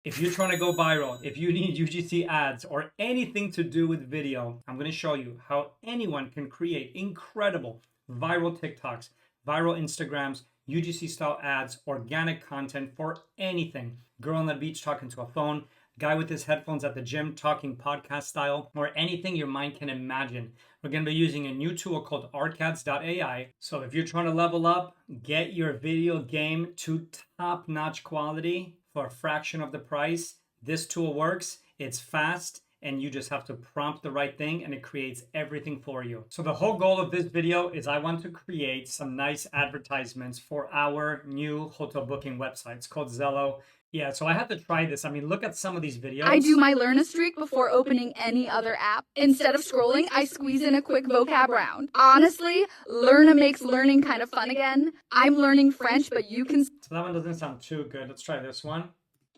If you're trying to go viral, if you need UGC ads or anything to do with video, I'm going to show you how anyone can create incredible viral TikToks, viral Instagrams, UGC style ads, organic content for anything. Girl on the beach talking to a phone, guy with his headphones at the gym talking podcast style, or anything your mind can imagine. We're going to be using a new tool called Arcads.ai. So if you're trying to level up, get your video game to top-notch quality for a fraction of the price, this tool works. It's fast, and you just have to prompt the right thing and it creates everything for you. So the whole goal of this video is I want to create some nice advertisements for our new hotel booking website. It's called Zello. Yeah, so I had to try this. I mean, look at some of these videos. I do my learn a streak before opening any other app. Instead of scrolling, I squeeze in a quick vocab round. Honestly, Learna makes learning kind of fun again. I'm learning French, but you can... So that one doesn't sound too good. Let's try this one.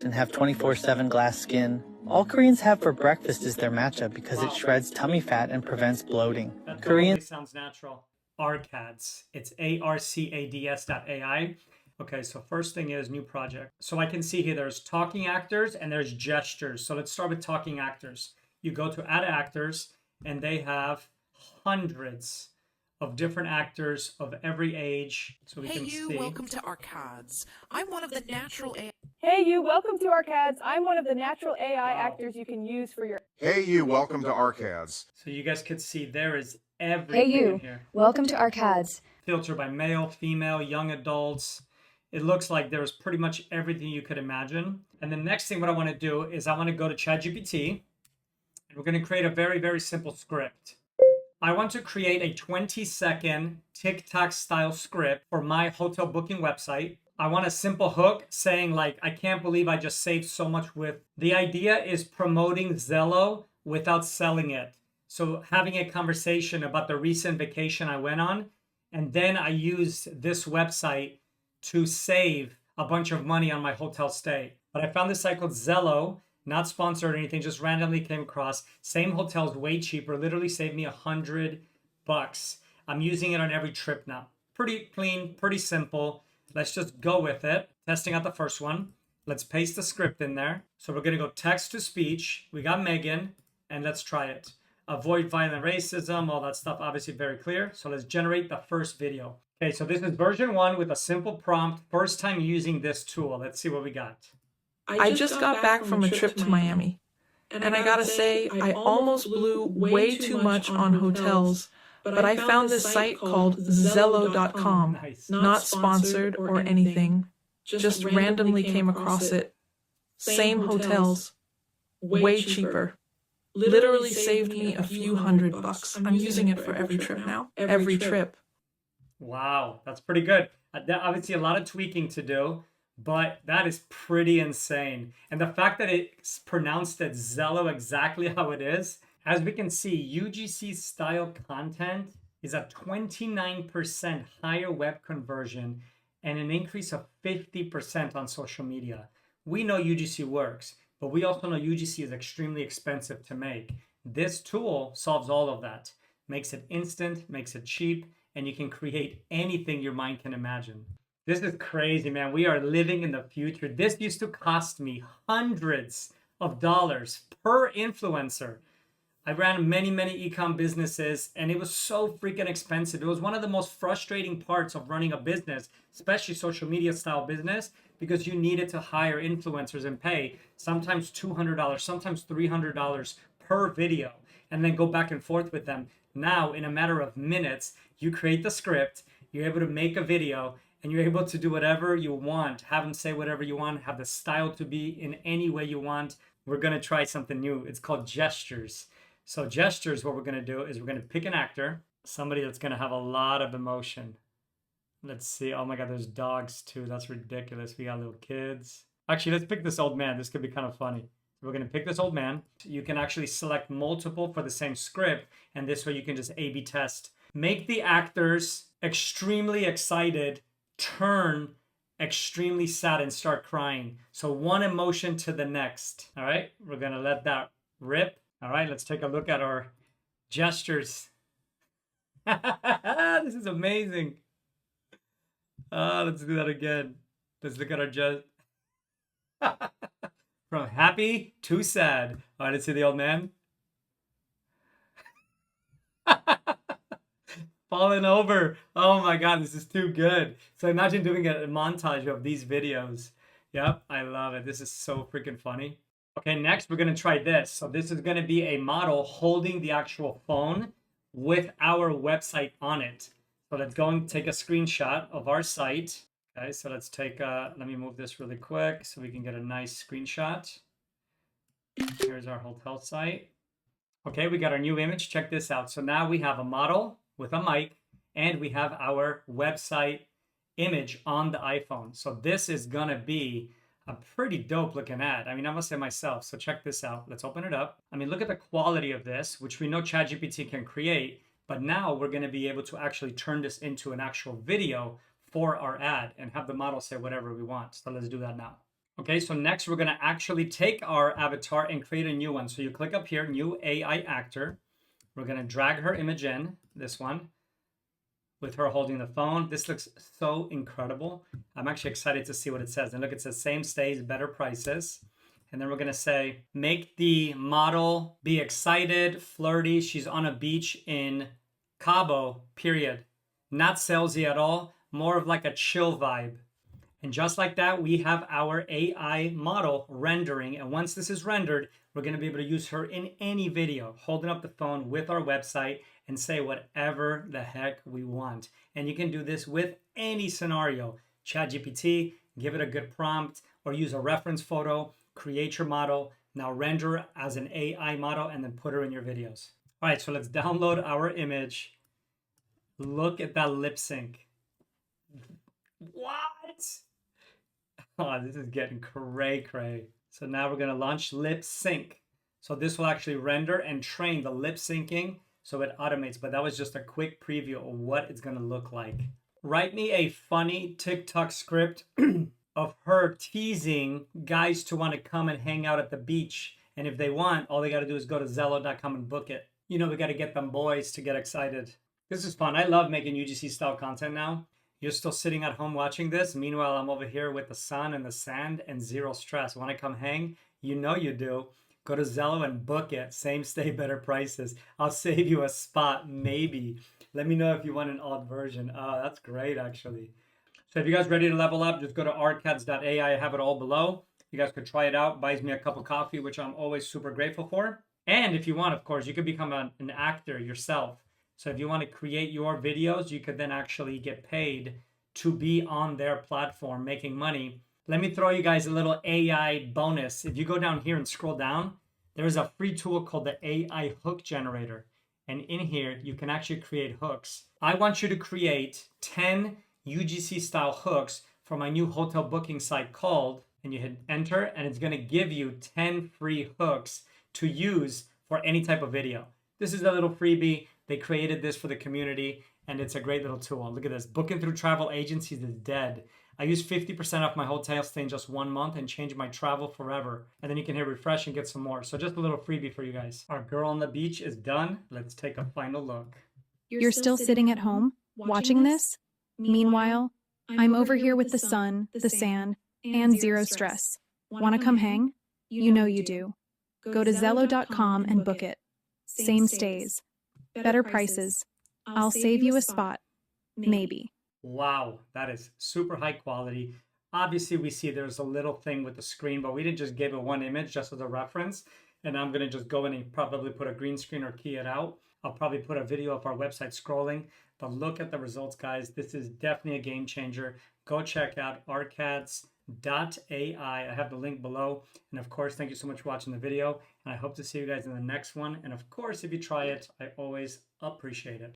And have 24/7 glass skin. All Koreans have for breakfast is their matcha because it shreds tummy fat and prevents bloating. That Korean totally sounds natural. Arcads. It's ARCADS.ai. Okay, so first thing is new project. So I can see here there's talking actors and there's gestures. So let's start with talking actors. You go to add actors and they have hundreds of different actors of every age. So we can see. Welcome to Arcads. I'm one of the natural AI. Hey you, welcome to Arcads. I'm one of the natural AI actors you can use for your... Hey you, welcome to Arcads. So you guys could see there is everything in here. Welcome to Arcads. Filter by male, female, young adults. It looks like there's pretty much everything you could imagine. And the next thing what I want to do is I want to go to ChatGPT and we're going to create a very, very simple script. I want to create a 20-second TikTok style script for my hotel booking website. I want a simple hook saying like, I can't believe I just saved so much with. The idea is promoting Zello without selling it. So having a conversation about the recent vacation I went on, and then I used this website to save a bunch of money on my hotel stay. But I found this site called Zello, not sponsored or anything, just randomly came across. Same hotels, way cheaper, literally saved me $100. I'm using it on every trip now. Pretty clean, pretty simple. Let's just go with it. Testing out the first one. Let's paste the script in there. So we're gonna go text to speech. We got Megan, and let's try it. Avoid violent racism, all that stuff, obviously very clear. So let's generate the first video. Okay, so this is version 1 with a simple prompt. First time using this tool. Let's see what we got. I just got back from a trip to Miami. And I gotta say, I almost blew way too much on hotels. But I found this site called Zello.com. Nice. Not sponsored or anything. Just randomly came across it. Same hotels. Way cheaper. Literally saved me a few $100. I'm using it for every trip now. Every trip. Wow, that's pretty good. Obviously a lot of tweaking to do, but that is pretty insane. And the fact that it's pronounced as Zello exactly how it is, as we can see, UGC style content is a 29% higher web conversion and an increase of 50% on social media. We know UGC works, but we also know UGC is extremely expensive to make. This tool solves all of that, makes it instant, makes it cheap, and you can create anything your mind can imagine. This is crazy, man. We are living in the future. This used to cost me hundreds of dollars per influencer. I ran many, many e-com businesses, and it was so freaking expensive. It was one of the most frustrating parts of running a business, especially social media style business, because you needed to hire influencers and pay sometimes $200, sometimes $300 per video, and then go back and forth with them. Now, in a matter of minutes, you create the script, you're able to make a video, and you're able to do whatever you want. Have them say whatever you want, have the style to be in any way you want. We're gonna try something new. It's called gestures. So gestures, what we're gonna do is we're gonna pick an actor, somebody that's gonna have a lot of emotion. Let's see, oh my God, there's dogs too. That's ridiculous. We got little kids. Actually, let's pick this old man. This could be kind of funny. We're going to pick this old man. You can actually select multiple for the same script, and this way you can just A/B test. Make the actors extremely excited, turn extremely sad and start crying. So one emotion to the next. All right, we're going to let that rip. All right, let's take a look at our gestures. This is amazing. Let's do that again. Let's look at our From happy to sad. All right, let's see the old man. Falling over. Oh my God, this is too good. So imagine doing a montage of these videos. Yep, I love it. This is so freaking funny. Okay, next we're gonna try this. So this is gonna be a model holding the actual phone with our website on it. So let's go and take a screenshot of our site. Okay, so let's take let me move this really quick so we can get a nice screenshot. Here's our hotel site. Okay, we got our new image. Check this out. So now we have a model with a mic and we have our website image on the iPhone. So this is gonna be a pretty dope looking ad. I mean, I must say myself. So check this out. Let's open it up. I mean, look at the quality of this, which we know ChatGPT can create, but now we're gonna be able to actually turn this into an actual video for our ad and have the model say whatever we want. So let's do that now. Okay, so next we're gonna actually take our avatar and create a new one. So you click up here, new AI actor. We're gonna drag her image in, this one, with her holding the phone. This looks so incredible. I'm actually excited to see what it says. And look, it says same stays, better prices. And then we're gonna say, make the model be excited, flirty. She's on a beach in Cabo, period. Not salesy at all, more of like a chill vibe. And just like that, we have our AI model rendering. And once this is rendered, we're gonna be able to use her in any video, holding up the phone with our website and say whatever the heck we want. And you can do this with any scenario. ChatGPT, give it a good prompt, or use a reference photo, create your model, now render as an AI model, and then put her in your videos. All right, so let's download our image. Look at that lip sync. What? Oh, this is getting cray. So now we're gonna launch lip sync. So this will actually render and train the lip syncing so it automates, but that was just a quick preview of what it's gonna look like. Write me a funny TikTok script of her teasing guys to want to come and hang out at the beach. And if they want, all they gotta do is go to Zello.com and book it. You know, we gotta get them boys to get excited. This is fun. I love making UGC style content now. You're still sitting at home watching this. Meanwhile, I'm over here with the sun and the sand and zero stress. Want to come hang? You know you do. Go to Zello and book it. Same stay, better prices. I'll save you a spot, maybe. Let me know if you want an odd version. Oh, that's great, actually. So if you guys ready to level up, just go to Arcads.ai. I have it all below. You guys could try it out. Buys me a cup of coffee, which I'm always super grateful for. And if you want, of course, you could become an actor yourself. So if you want to create your videos, you could then actually get paid to be on their platform making money. Let me throw you guys a little AI bonus. If you go down here and scroll down, there's a free tool called the AI hook generator. And in here, you can actually create hooks. I want you to create 10 UGC style hooks for my new hotel booking site called, and you hit enter, and it's gonna give you 10 free hooks to use for any type of video. This is a little freebie. They created this for the community, and it's a great little tool. Look at this. Booking through travel agencies is dead. I use 50% off my hotel stay in just 1 month and change my travel forever. And then you can hit refresh and get some more. So just a little freebie for you guys. Our girl on the beach is done. Let's take a final look. You're still sitting at home, watching this? Meanwhile, I'm over here with the sun, the sand, and zero stress. Want to come hang? You know you do. Go to Zello.com and book it. Same stays. Better prices. I'll save you a spot. Maybe. Wow, that is super high quality. Obviously, we see there's a little thing with the screen, but we didn't just give it one image just as a reference. And I'm going to just go in and probably put a green screen or key it out. I'll probably put a video of our website scrolling. But look at the results, guys. This is definitely a game changer. Go check out Arcads.ai. I have the link below. And of course, thank you so much for watching the video. And I hope to see you guys in the next one. And of course, if you try it, I always appreciate it.